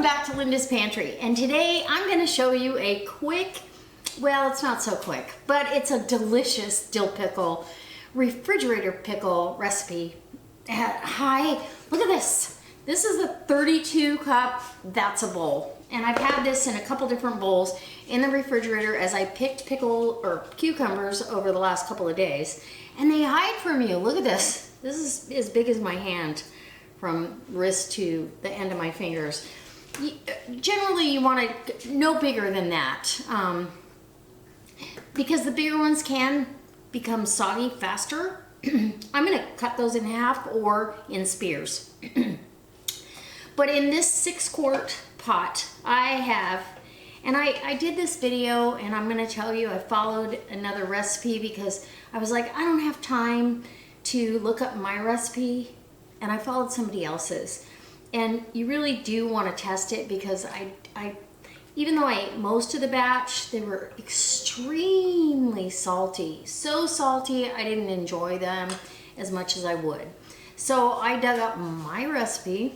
Welcome back to Linda's Pantry, and today I'm going to show you a quick, well, it's not so quick, but it's a delicious dill pickle, refrigerator pickle recipe. Hi, look at this. This is a 32 cup, that's a bowl. And I've had this in a couple different bowls in the refrigerator as I picked pickle or cucumbers over the last couple of days. And they hide from you. Look at this. This is as big as my hand from wrist to the end of my fingers. Generally, you want it no bigger than that because the bigger ones can become soggy faster. I'm going to cut those in half or in spears. But in this 6-quart pot, I have, and I did this video, and I'm going to tell you I followed another recipe because I was like, I don't have time to look up my recipe, and I followed somebody else's. And you really do want to test it because I even though I ate most of the batch, they were extremely salty. So salty, I didn't enjoy them as much as I would. So I dug up my recipe,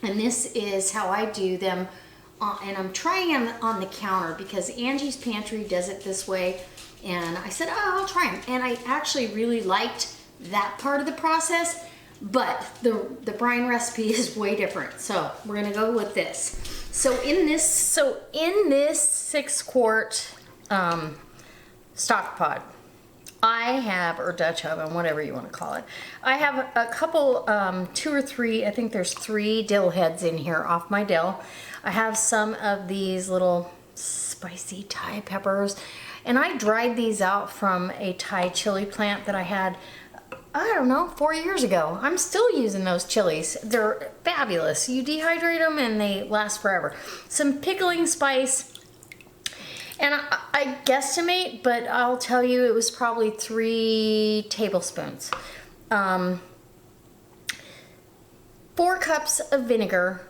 and this is how I do them. And I'm trying them on the counter because Angie's Pantry does it this way. And I said, oh, I'll try them. And I actually really liked that part of the process. But the brine recipe is way different. So we're gonna go with this. So in this 6-quart stock pot, I have, or Dutch oven, whatever you want to call it, I have a couple, 2 or 3, I think there's 3 dill heads in here off my dill. I have some of these little spicy Thai peppers, and I dried these out from a Thai chili plant that I had, I don't know, 4 years ago. I'm still using those chilies. They're fabulous. You dehydrate them and they last forever. Some pickling spice, and I guesstimate, but I'll tell you it was probably 3 tablespoons. 4 cups of vinegar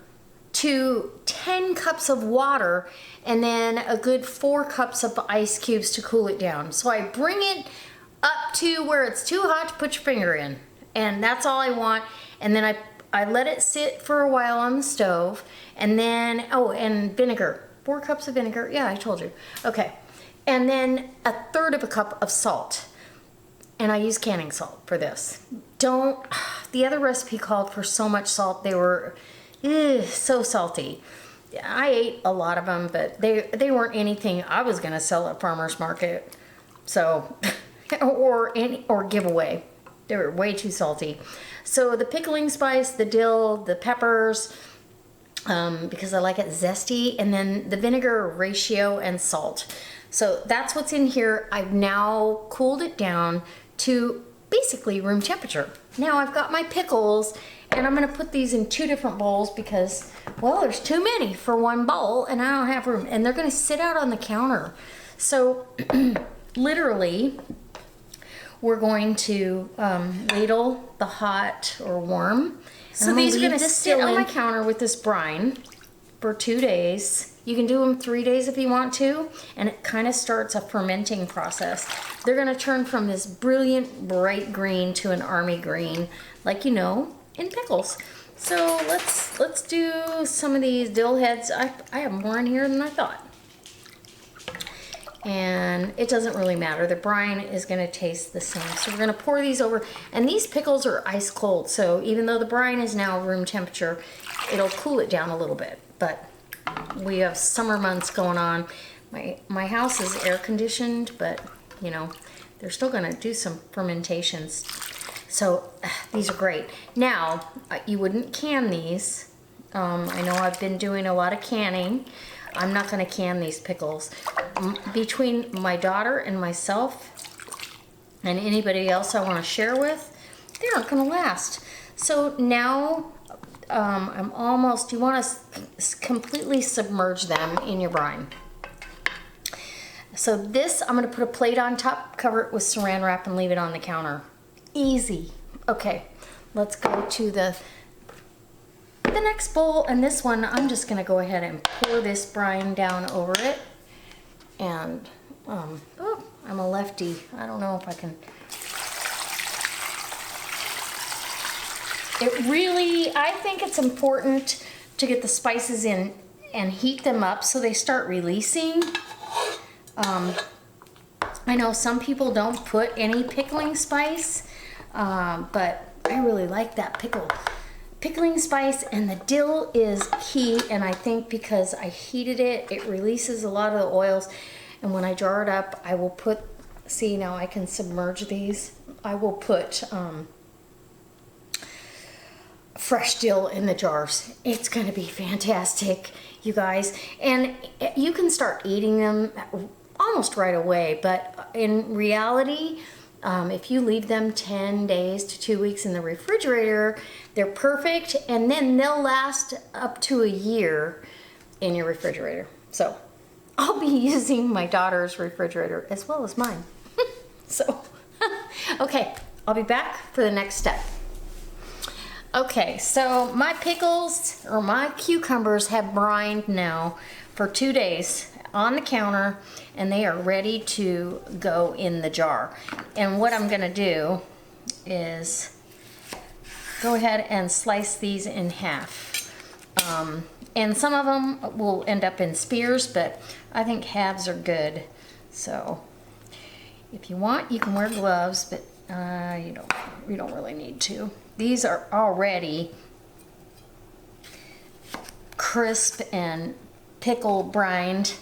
to 10 cups of water, and then a good 4 cups of ice cubes to cool it down. So I bring it up to where it's too hot to put your finger in, and that's all I want. And then I let it sit for a while on the stove, and then, oh, and vinegar, 4 cups of vinegar, yeah, I told you. Okay, and then 1/3 of a cup of salt, and I use canning salt for this. The other recipe called for so much salt, they were so salty. I ate a lot of them, but they weren't anything I was gonna sell at farmer's market, so or give away. They were way too salty. So the pickling spice, the dill, the peppers, because I like it zesty, and then the vinegar ratio and salt. So that's what's in here. I've now cooled it down to basically room temperature. Now I've got my pickles, and I'm gonna put these in 2 different bowls because, well, there's too many for one bowl and I don't have room, and they're gonna sit out on the counter. So literally, we're going to ladle the hot or warm. So these are going to sit on my counter with this brine for 2 days. You can do them 3 days if you want to, and it kind of starts a fermenting process. They're going to turn from this brilliant bright green to an army green, like you know, in pickles. So let's do some of these dill heads. I have more in here than I thought. And it doesn't really matter. The brine is going to taste the same. So we're going to pour these over. And these pickles are ice cold. So even though the brine is now room temperature, it'll cool it down a little bit. But we have summer months going on. My house is air conditioned, but you know, they're still going to do some fermentations. So these are great. Now, you wouldn't can these. I know I've been doing a lot of canning. I'm not going to can these pickles. Between my daughter and myself and anybody else I want to share with, they aren't going to last. So now I'm almost, you want to completely submerge them in your brine. So this, I'm going to put a plate on top, cover it with saran wrap, and leave it on the counter. Easy. Okay, let's go to the next bowl, and this one I'm just going to go ahead and pour this brine down over it. And oh, I'm a lefty. I don't know if I can. I think it's important to get the spices in and heat them up so they start releasing. I know some people don't put any pickling spice, but I really like that pickling spice, and the dill is key. And I think because I heated it, it releases a lot of the oils. And when I jar it up, I will put, see, now I can submerge these. I will put fresh dill in the jars. It's gonna be fantastic, you guys. And you can start eating them almost right away, but in reality, if you leave them 10 days to 2 weeks in the refrigerator, they're perfect, and then they'll last up to a year in your refrigerator. So I'll be using my daughter's refrigerator as well as mine. So, okay, I'll be back for the next step. Okay, so my pickles, or my cucumbers, have brined now for 2 days on the counter, and they are ready to go in the jar. And what I'm gonna do is go ahead and slice these in half. And some of them will end up in spears, but I think halves are good. So if you want, you can wear gloves, but you don't really need to. These are already crisp and pickle brined.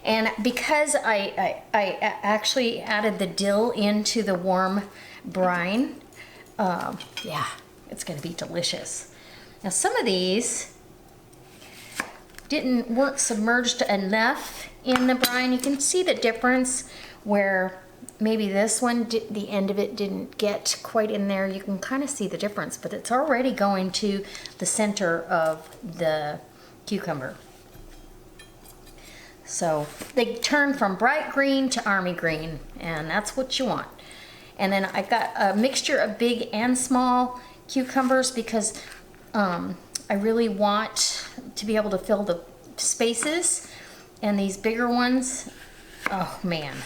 And because I actually added the dill into the warm brine, yeah, it's gonna be delicious. Now some of these weren't submerged enough in the brine. You can see the difference where maybe this one, the end of it didn't get quite in there. You can kind of see the difference, but it's already going to the center of the cucumber. So they turn from bright green to army green, and that's what you want. And then I've got a mixture of big and small cucumbers because I really want to be able to fill the spaces. And these bigger ones, oh man,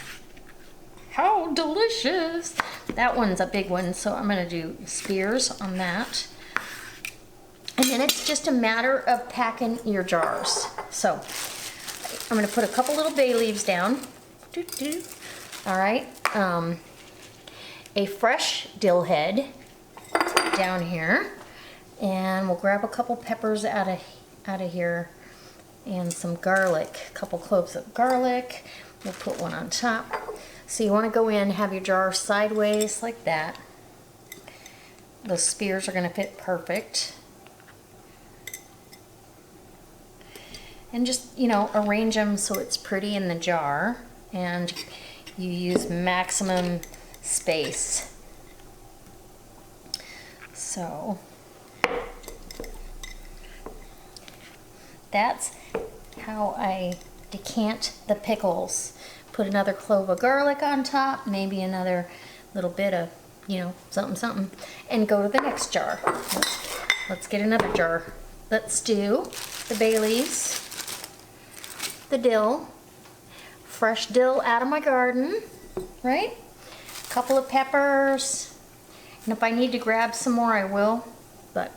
how delicious. That one's a big one, so I'm gonna do spears on that. And then it's just a matter of packing your jars. So I'm gonna put a couple little bay leaves down. All right, a fresh dill head down here, and we'll grab a couple peppers out of here, and some garlic, a couple cloves of garlic. We'll put one on top. So you want to go in, have your jar sideways like that. Those spears are going to fit perfect. And just, you know, arrange them so it's pretty in the jar, and you use maximum space. So that's how I decant the pickles. Put another clove of garlic on top, maybe another little bit of, you know, something, and go to the next jar. Let's get another jar. Let's do the bay leaves, the dill, fresh dill out of my garden, right? A couple of peppers, and if I need to grab some more, I will, but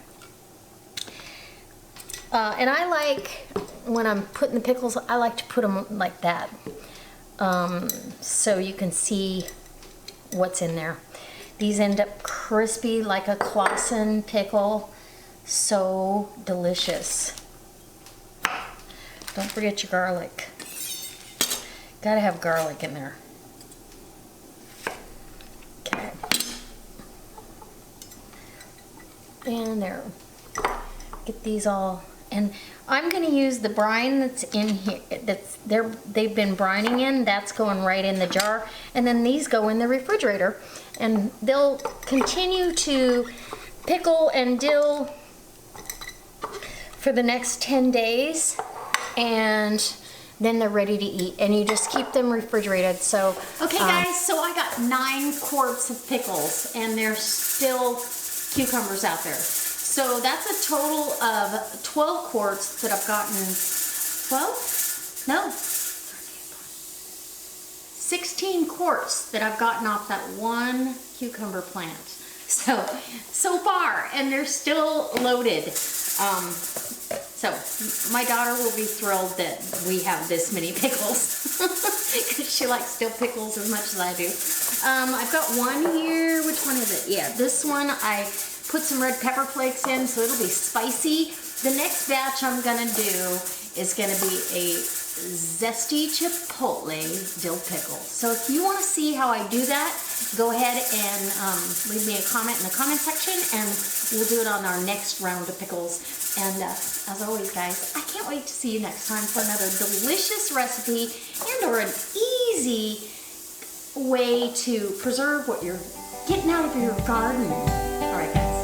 and I like, when I'm putting the pickles, I like to put them like that, so you can see what's in there. These end up crispy like a Clausen pickle. So delicious. Don't forget your garlic. Gotta have garlic in there. Okay. And there. Get these all. And I'm going to use the brine that's in here, they've been brining in. That's going right in the jar. And then these go in the refrigerator. And they'll continue to pickle and dill for the next 10 days. And then they're ready to eat. And you just keep them refrigerated. So, okay guys, so I got 9 quarts of pickles. And there's still cucumbers out there. So that's a total of 12 quarts that I've gotten, 12? No. 16 quarts that I've gotten off that one cucumber plant. So far, and they're still loaded. So my daughter will be thrilled that we have this many pickles because she likes dill pickles as much as I do. I've got one here. Which one is it? Yeah, this one I put some red pepper flakes in, so it'll be spicy. The next batch I'm gonna do is gonna be a zesty chipotle dill pickle. So if you want to see how I do that, go ahead and leave me a comment in the comment section, and we'll do it on our next round of pickles. And as always, guys, I can't wait to see you next time for another delicious recipe and or an easy way to preserve what you're getting out of your garden. All right, guys.